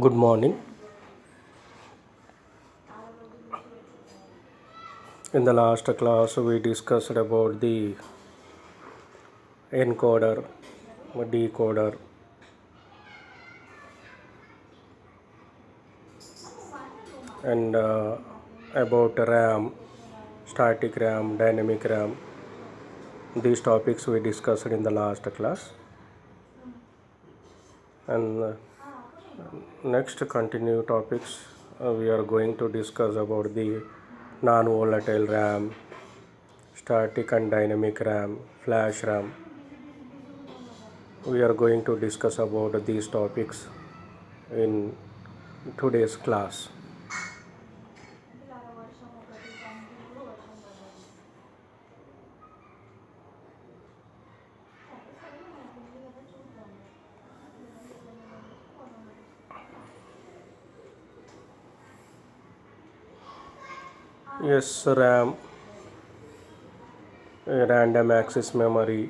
Good morning. In the last class, we discussed about the encoder, decoder, and about RAM, static RAM, dynamic RAM. These topics we discussed in the last class. And next continue topics, we are going to discuss about the non-volatile RAM, static and dynamic RAM, flash RAM. We are going to discuss about these topics in today's class. Yes, RAM, random access memory,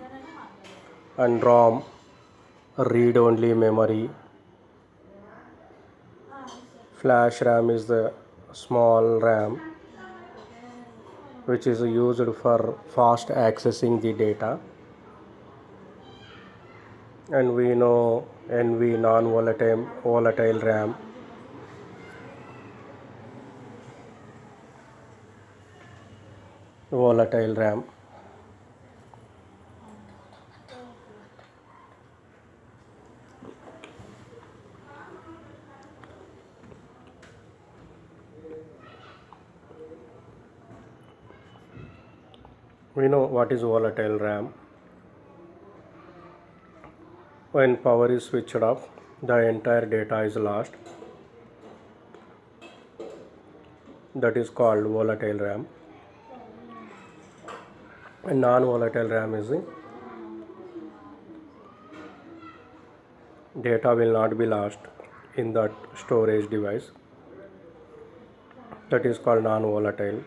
and ROM, read only memory. Flash RAM is the small RAM which is used for fast accessing the data. And we know NV, non volatile RAM. Volatile RAM. We know what is volatile RAM. When power is switched off, the entire data is lost. That is called volatile RAM. And non-volatile RAM is the data will not be lost in that storage device. That is called non-volatile.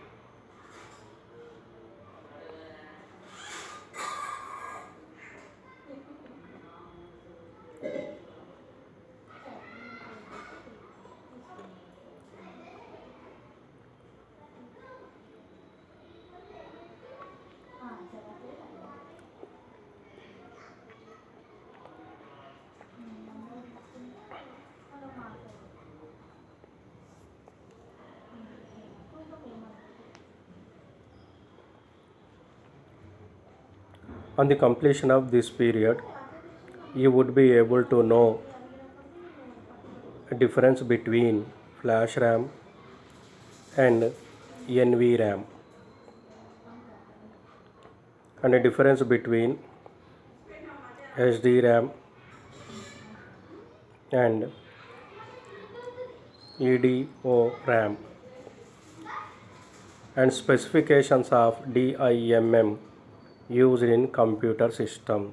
On the completion of this period, you would be able to know a difference between flash RAM and NVRAM, and a difference between SDRAM and EDORAM, and specifications of DIMM used in computer systems.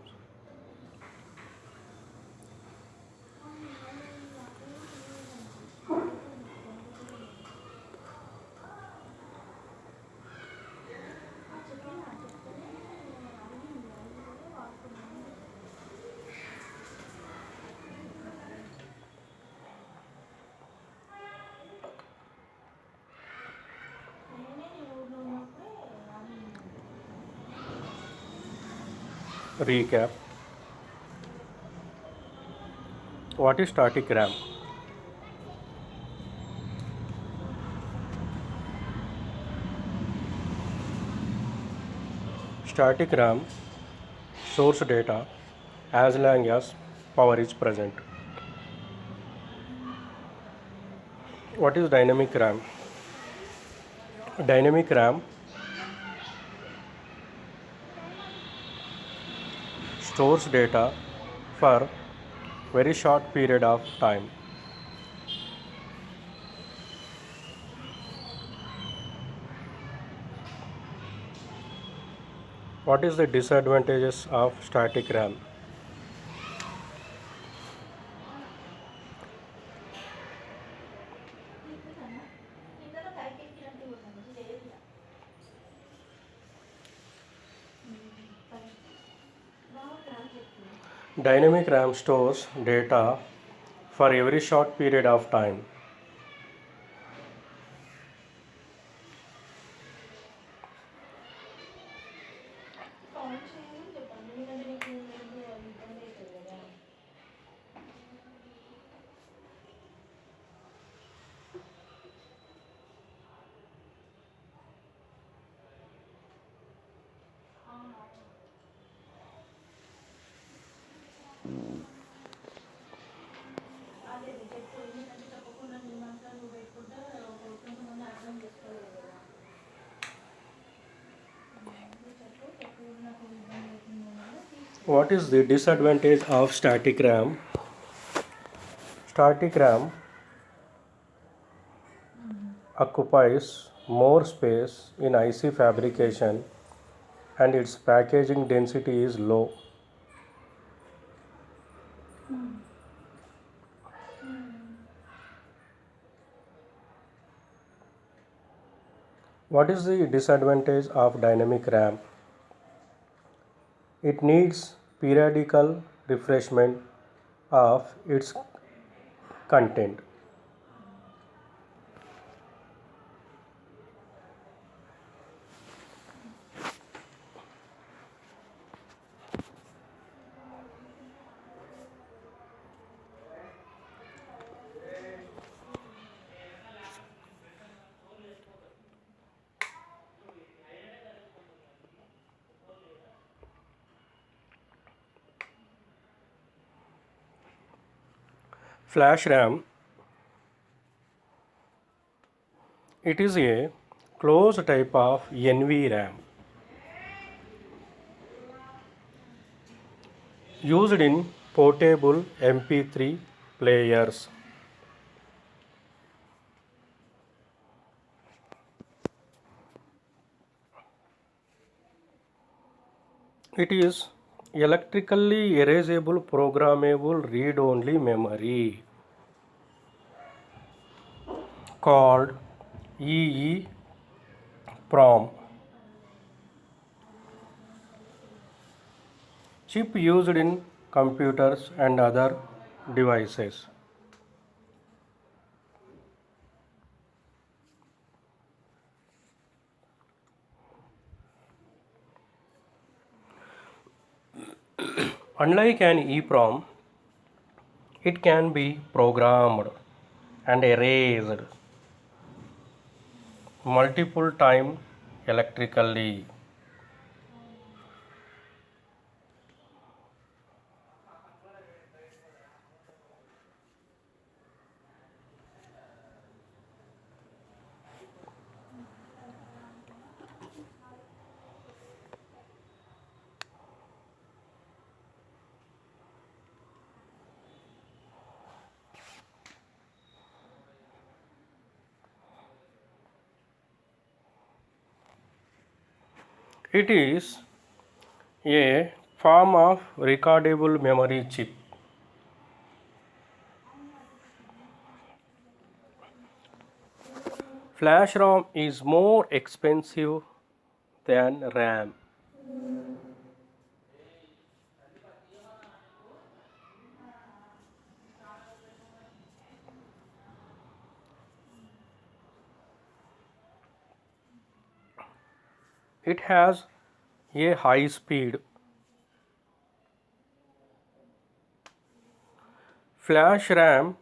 Recap. What is static RAM? Static RAM stores data as long as power is present. What is dynamic RAM? Dynamic RAM stores data for very short period of time. What is the disadvantages of static RAM? Dynamic RAM stores data for every short period of time. What is the disadvantage of static RAM? Static RAM occupies more space in IC fabrication and its packaging density is low. What is the disadvantage of dynamic RAM? It needs periodical refreshment of its content. Flash RAM, it is a closed type of NVRAM used in portable MP3 players. It is electrically erasable programmable read-only memory called EEPROM. Chip used in computers and other devices. Unlike an EEPROM, it can be programmed and erased multiple times electrically. It is a form of recordable memory chip. Flash ROM is more expensive than RAM. It has a high speed. Flash RAM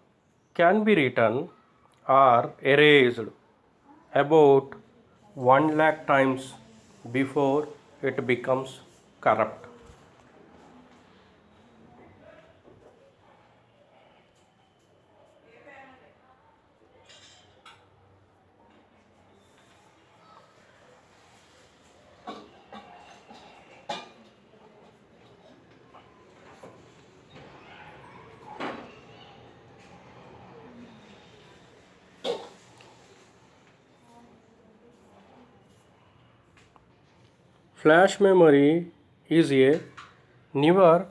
can be written or erased about 1 lakh times before it becomes corrupt. Flash memory is a newer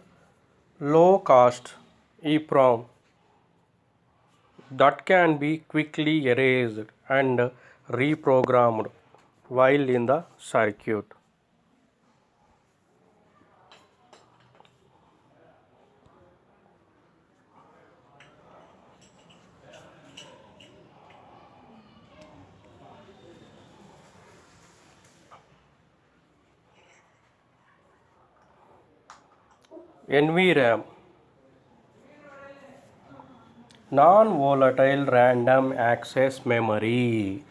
low cost EEPROM that can be quickly erased and reprogrammed while in the circuit. NVRAM, non-volatile random access memory,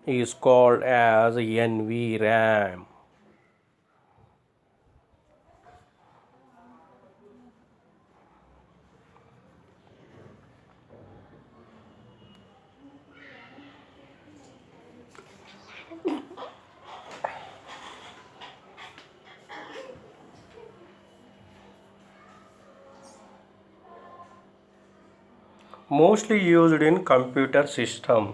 is called as NVRAM. Mostly used in computer system.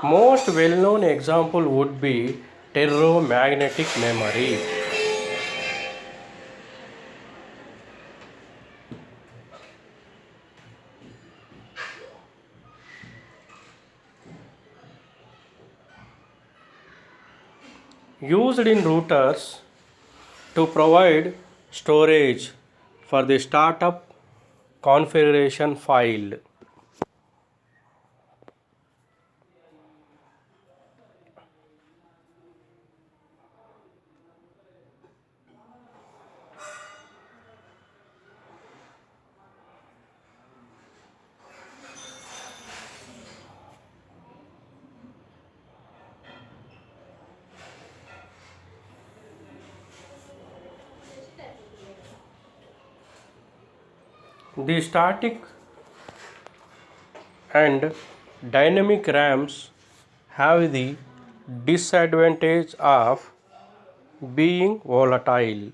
Most well-known example would be magnetic memory. Used in routers to provide storage for the startup configuration file. The static and dynamic RAMs have the disadvantage of being volatile.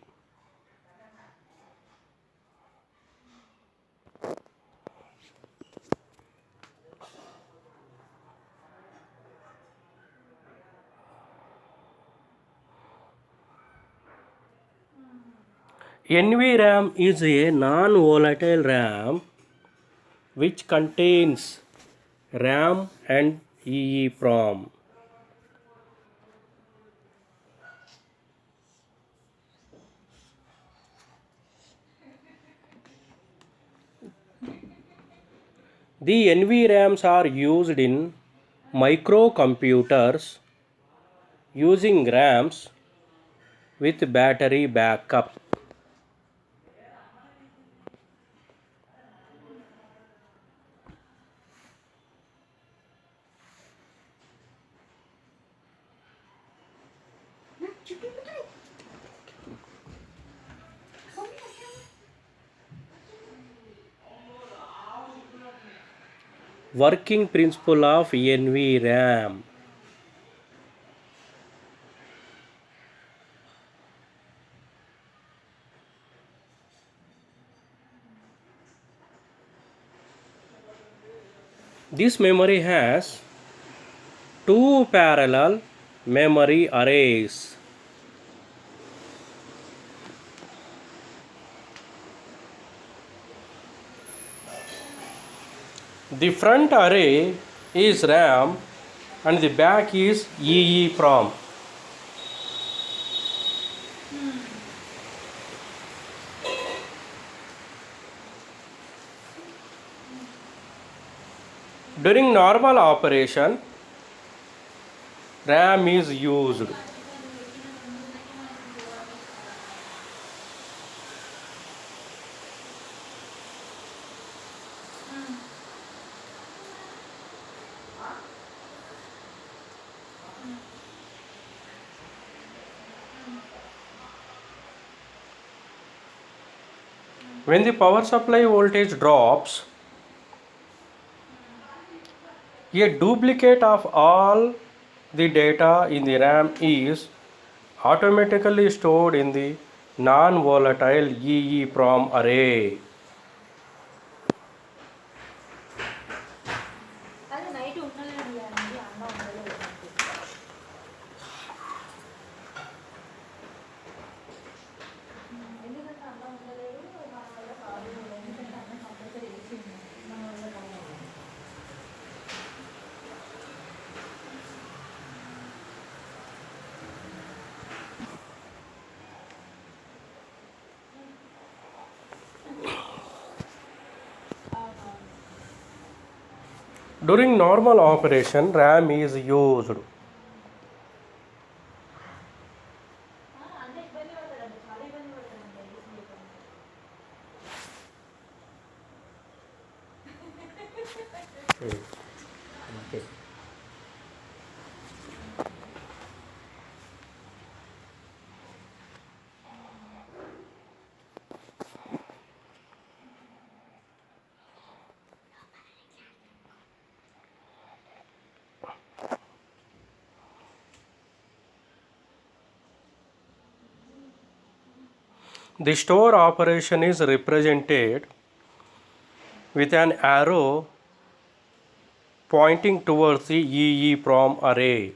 NVRAM is a non-volatile RAM which contains RAM and EEPROM. The NVRAMs are used in microcomputers using RAMs with battery backup. Working principle of NVRAM. This memory has two parallel memory arrays. The front array is RAM and the back is EEPROM. During normal operation, RAM is used. When the power supply voltage drops, a duplicate of all the data in the RAM is automatically stored in the non-volatile EEPROM array. During normal operation, RAM is used. Okay. The store operation is represented with an arrow pointing towards the EEPROM array.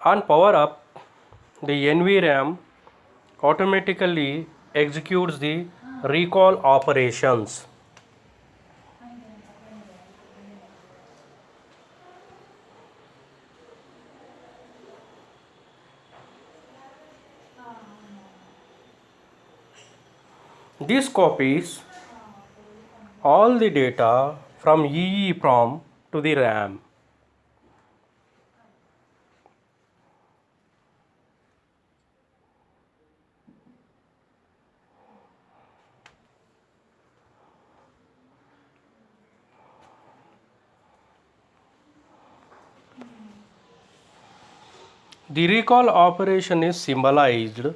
On power up, the NVRAM automatically executes the recall operations. This copies all the data from EEPROM to the RAM. The recall operation is symbolized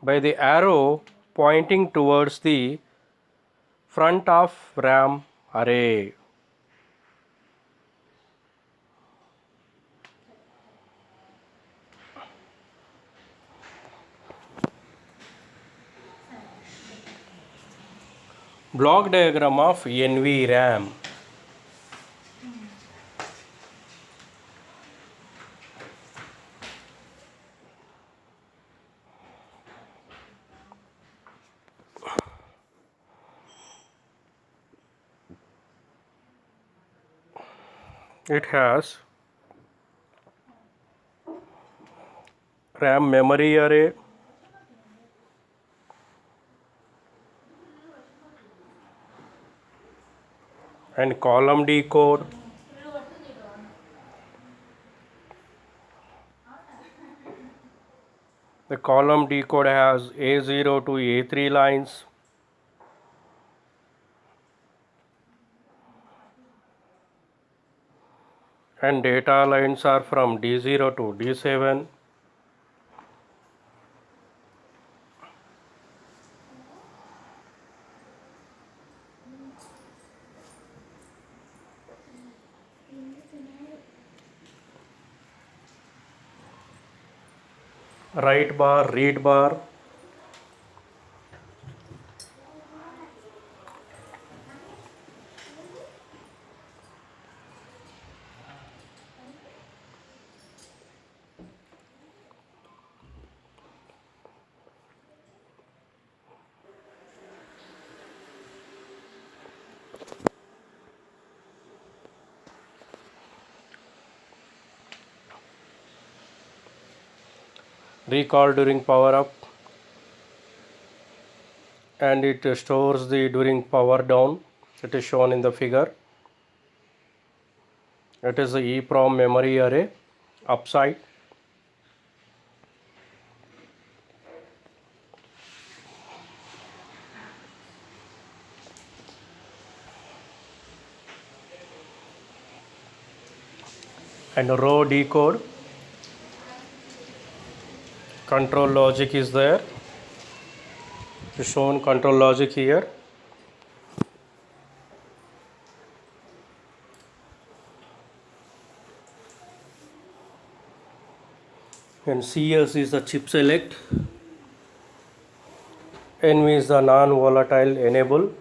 by the arrow pointing towards the front of RAM array. Block diagram of NVRAM. It has RAM memory array, and column decode. The column decode has A0 to A3 lines. And data lines are from D0 to D7. Write bar, read bar. Recall during power up, and it stores the during power down. It is shown in the figure. It is the EEPROM memory array upside. And row decode. Control logic is there. It is shown control logic here. And CS is the chip select. NV is the non-volatile enable.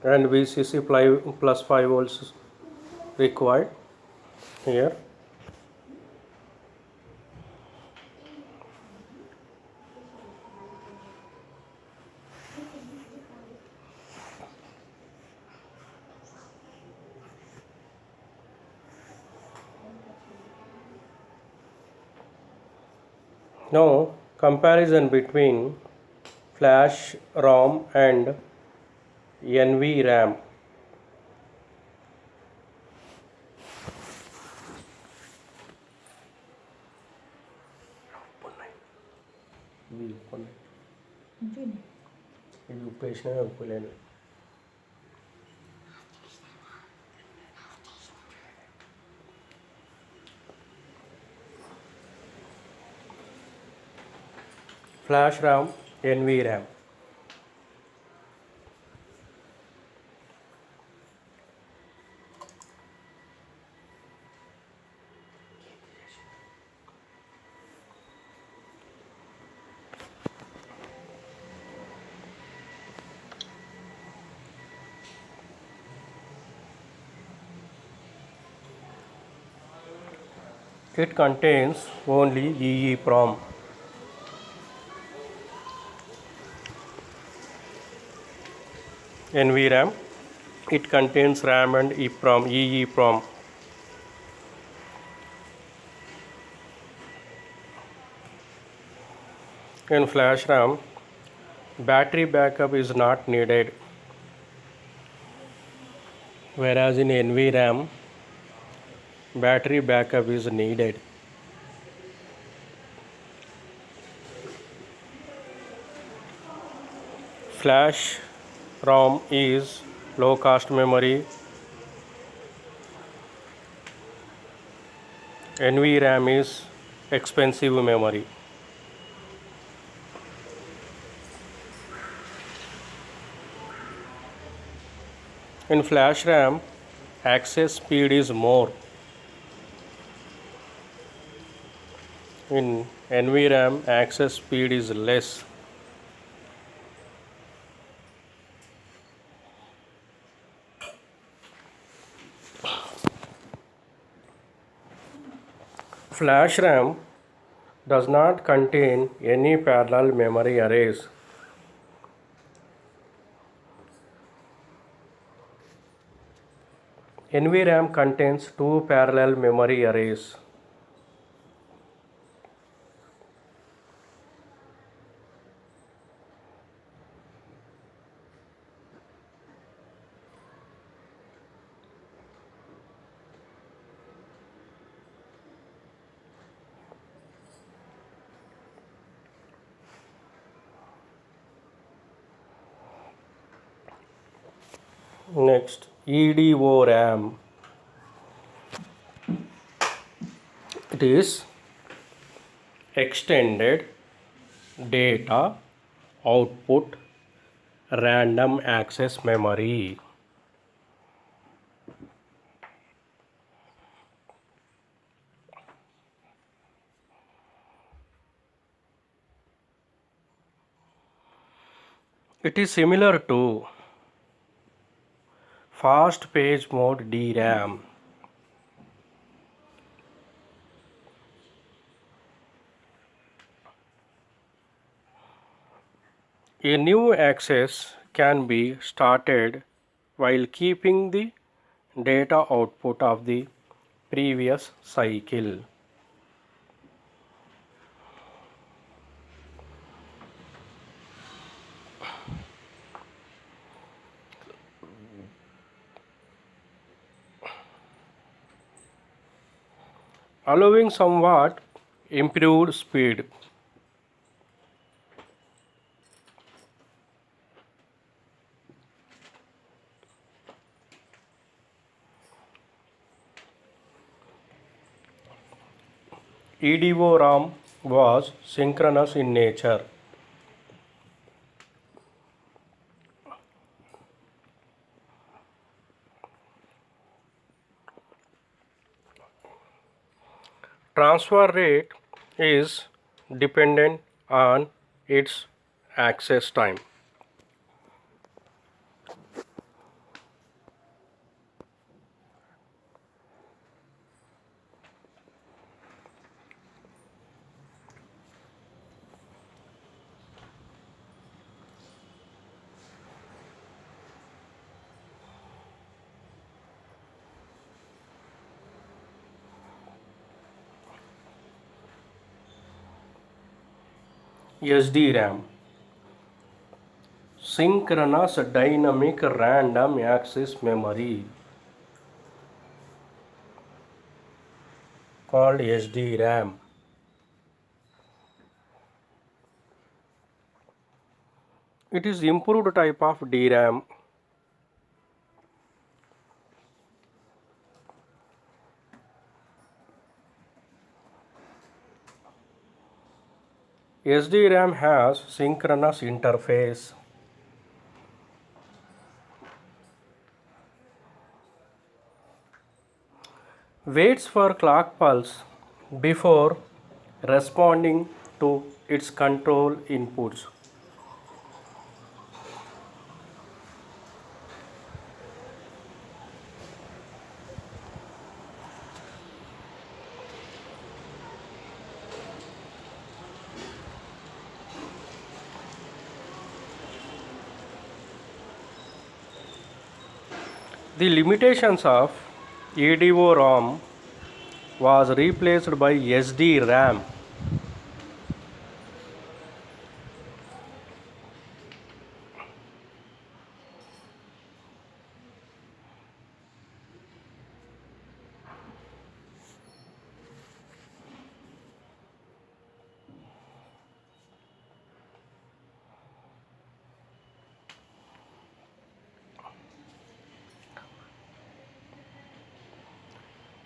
and VCC plus 5 volts required here. Now comparison between flash ROM and NVRAM. Flash RAM, NVRAM. It contains only EEPROM. NVRAM, it contains RAM and EEPROM. In flash RAM, battery backup is not needed, whereas in NVRAM, battery backup is needed. Flash ROM is low cost memory. NVRAM is expensive memory. In flash RAM, access speed is more. In NVRAM, access speed is less. Flash RAM does not contain any parallel memory arrays. NVRAM contains two parallel memory arrays. Next, EDO RAM. It is extended data output random access memory. It is similar to fast page mode DRAM. A new access can be started while keeping the data output of the previous cycle. Allowing somewhat improved speed. EDO RAM was synchronous in nature. Transfer rate is dependent on its access time. SDRAM, synchronous dynamic random access memory, called SDRAM. It is improved type of DRAM. SDRAM has synchronous interface. Waits for clock pulse before responding to its control inputs. The limitations of EDO-ROM was replaced by SDRAM.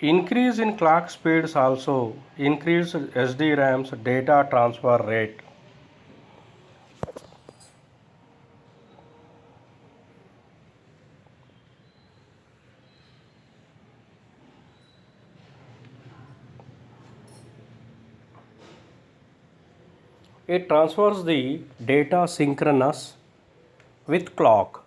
Increase in clock speeds also increased SDRAM's data transfer rate. It transfers the data synchronous with clock.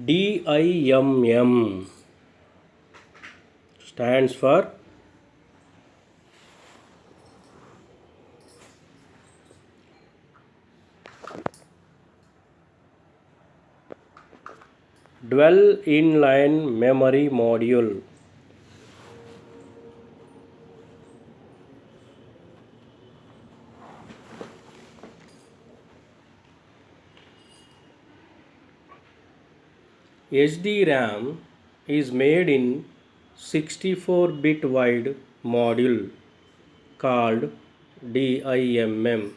DIMM stands for Dual Inline Memory Module. SDRAM is made in 64-bit wide module called DIMM.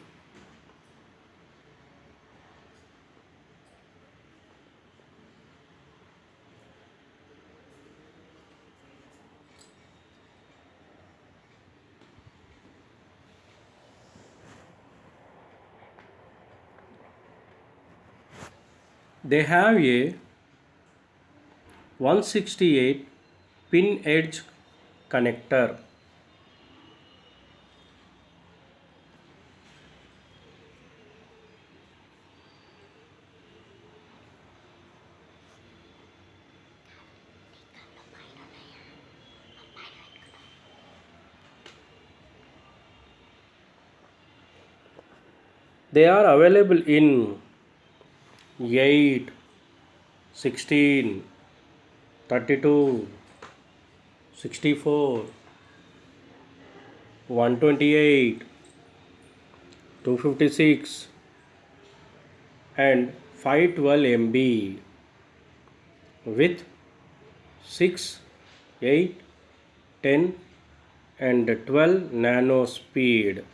They have a 168 pin edge connector. They are available in 8, 16, 32, 64, 128, 256 and 512 MB with 6, 8, 10 and 12 nano speed.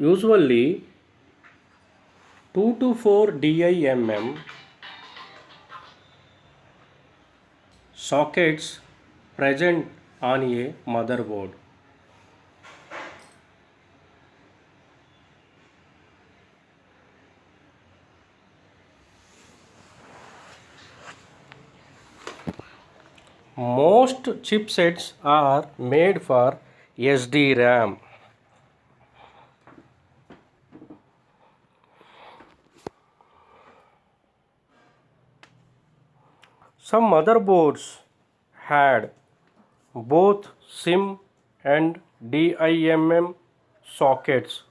Usually 2 to 4 DIMM sockets present on a motherboard. Most chipsets are made for SD-RAM. Some motherboards had both SIM and DIMM sockets.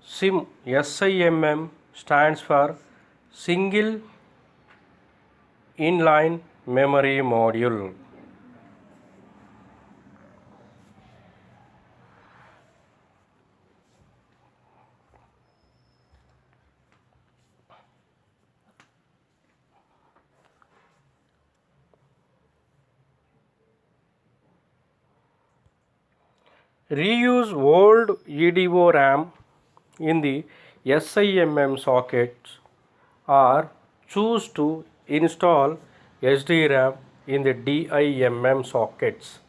SIMM stands for Single Inline Memory Module. Reuse old EDO RAM in the SIMM sockets or choose to install SD-RAM in the DIMM sockets.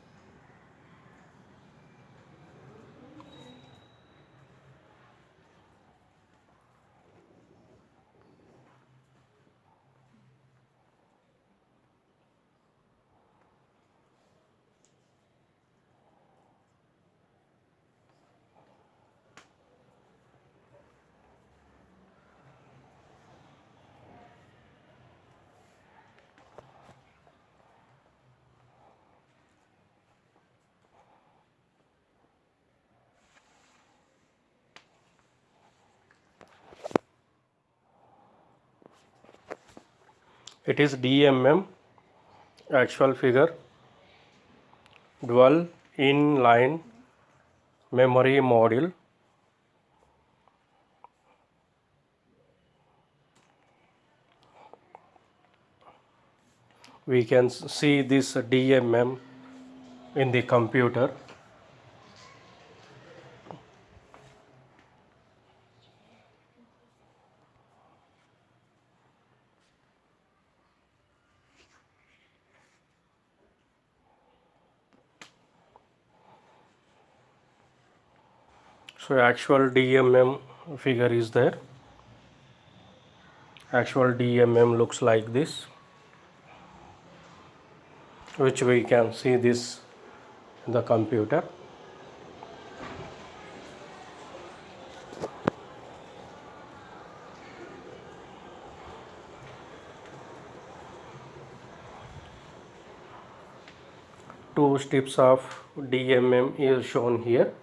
It is DMM actual figure, dual inline memory module. We can see this DMM in the computer. So actual DMM figure is there. Actual DMM looks like this, which we can see this in the computer. Two strips of DMM is shown here.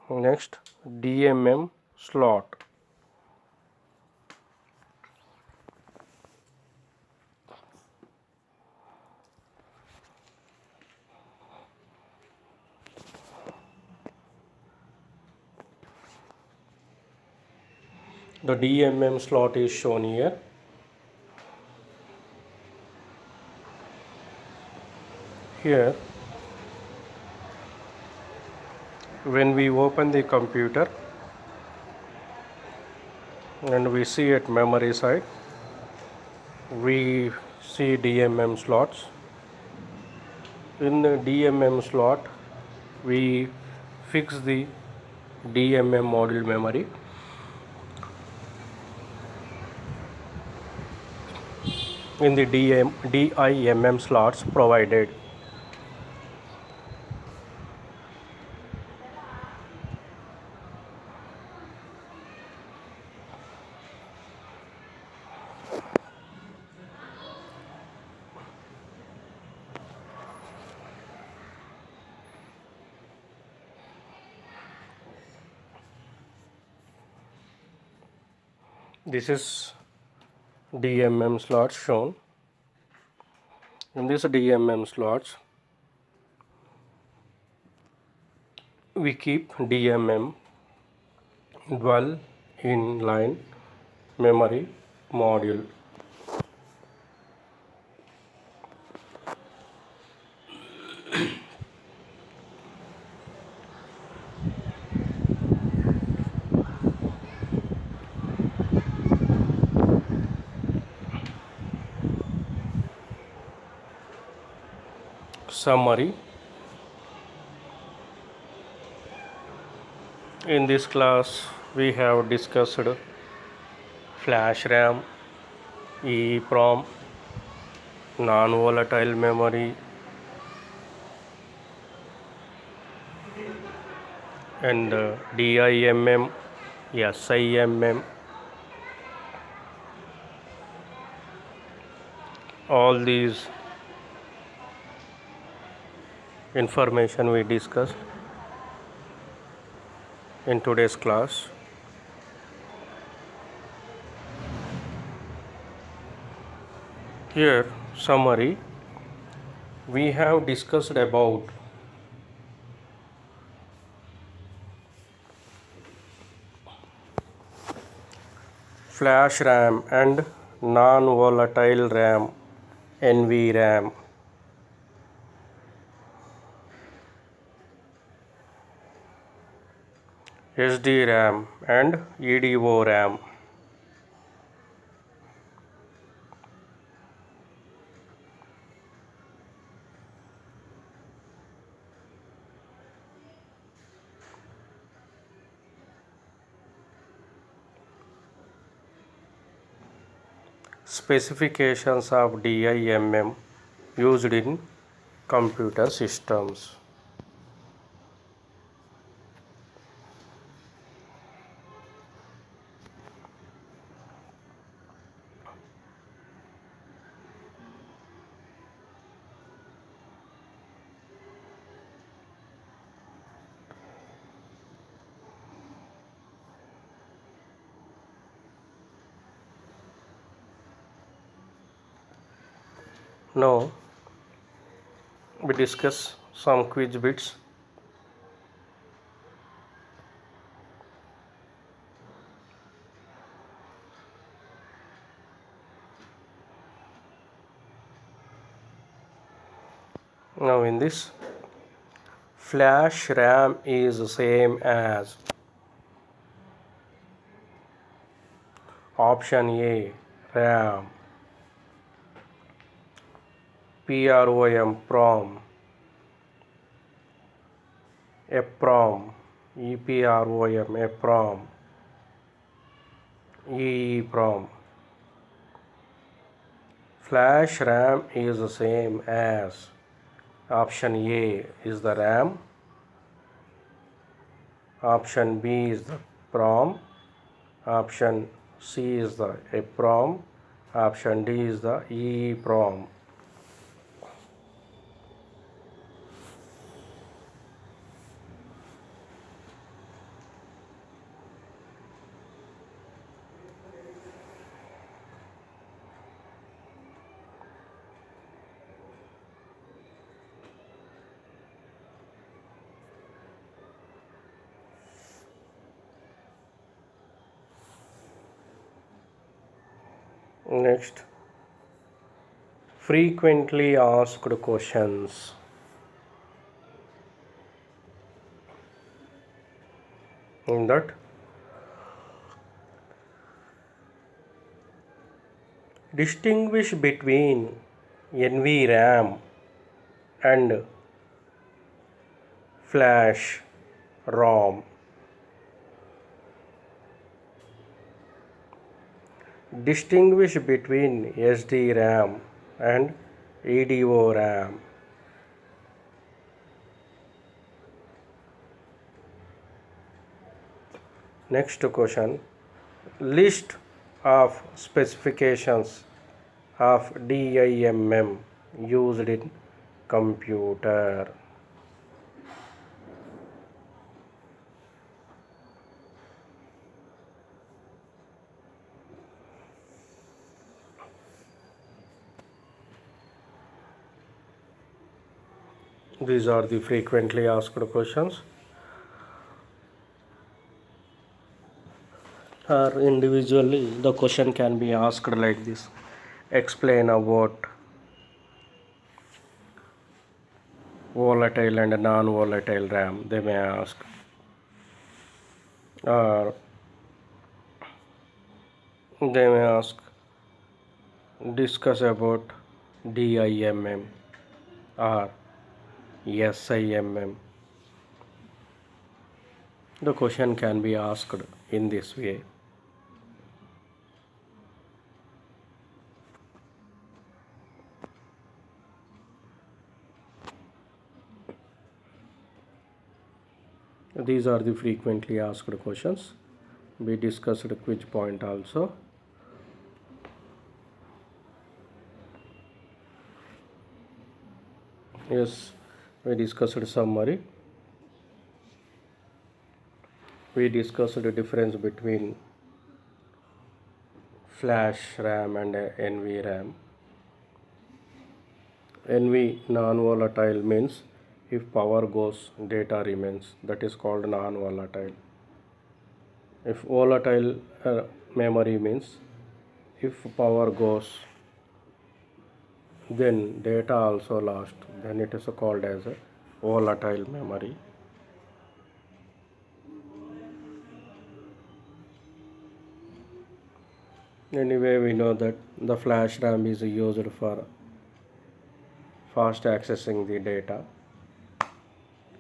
Next, DMM slot. The DMM slot is shown here. Here, when we open the computer and we see at memory side, we see DMM slots. In the DMM slot, we fix the DMM module memory. In the DIMM slots provided. This is DMM slots shown. In this DMM slots, we keep DMM dual inline memory module. Summary. In this class we have discussed flash RAM, EEPROM, non-volatile memory, and DIMM, SIMM. All these information we discussed in today's class. Here, summary. We have discussed about flash RAM and non-volatile RAM, NVRAM. SDRAM and EDORAM. Specifications of DIMM used in computer systems. Now we discuss some quiz bits. Now in this, flash RAM is same as option A, RAM, PROM, PROM, EPROM, EPROM, EPROM, EEPROM. Flash RAM is the same as option A is the RAM, option B is the PROM, option C is the EPROM, option D is the EEPROM. Next, frequently asked questions. In that, distinguish between NVRAM and flash ROM. Distinguish between SDRAM and EDORAM. Next question, list of specifications of DIMM used in computer. These are the frequently asked questions. or individually the question can be asked like this: explain about volatile and non-volatile RAM, they may ask. Or they may ask, discuss about DIMM or SIMM. The question can be asked in this way. These are the frequently asked questions. We discussed quiz point also. Yes, we discussed summary. We discussed the difference between flash RAM and NVRAM. NV non-volatile means if power goes, data remains. That is called non-volatile. If volatile memory means if power goes, then data also lost. Then it is called as a volatile memory. Anyway, we know that the flash RAM is used for fast accessing the data.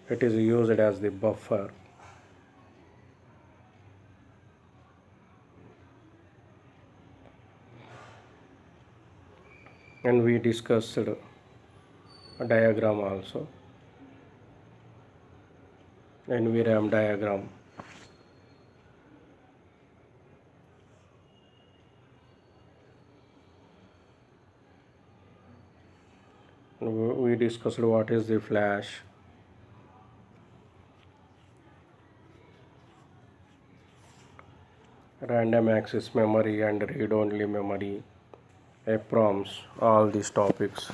It is used as the buffer. And we discussed a diagram also, NVRAM diagram. We discussed what is the flash, random access memory and read-only memory, EPROMs, all these topics,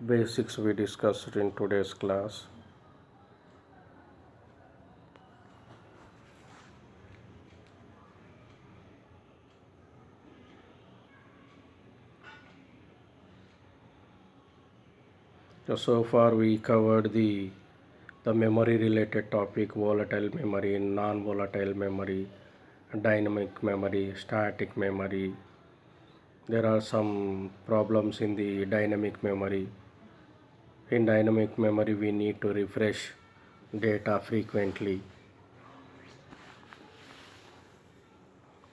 basics we discussed in today's class. So far we covered the memory related topic: volatile memory, non-volatile memory, dynamic memory, static memory. There are some problems in the dynamic memory. In dynamic memory we need to refresh data frequently.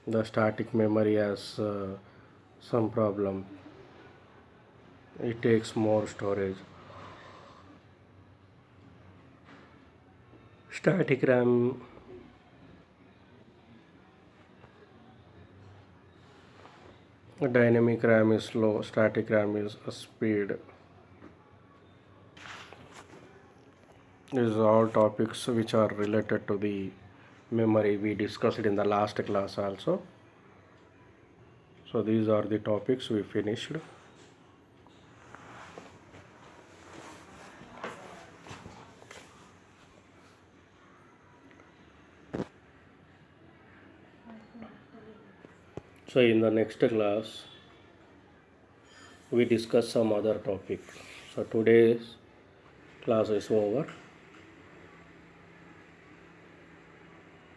The static memory has some problem. It takes more storage. Static RAM dynamic RAM is slow, static RAM is a speed. These are all topics which are related to the memory. We discussed in the last class also. So these are the topics we finished. So in the next class we discuss some other topic. So today's class is over.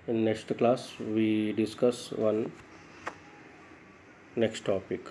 In next class we discuss one next topic.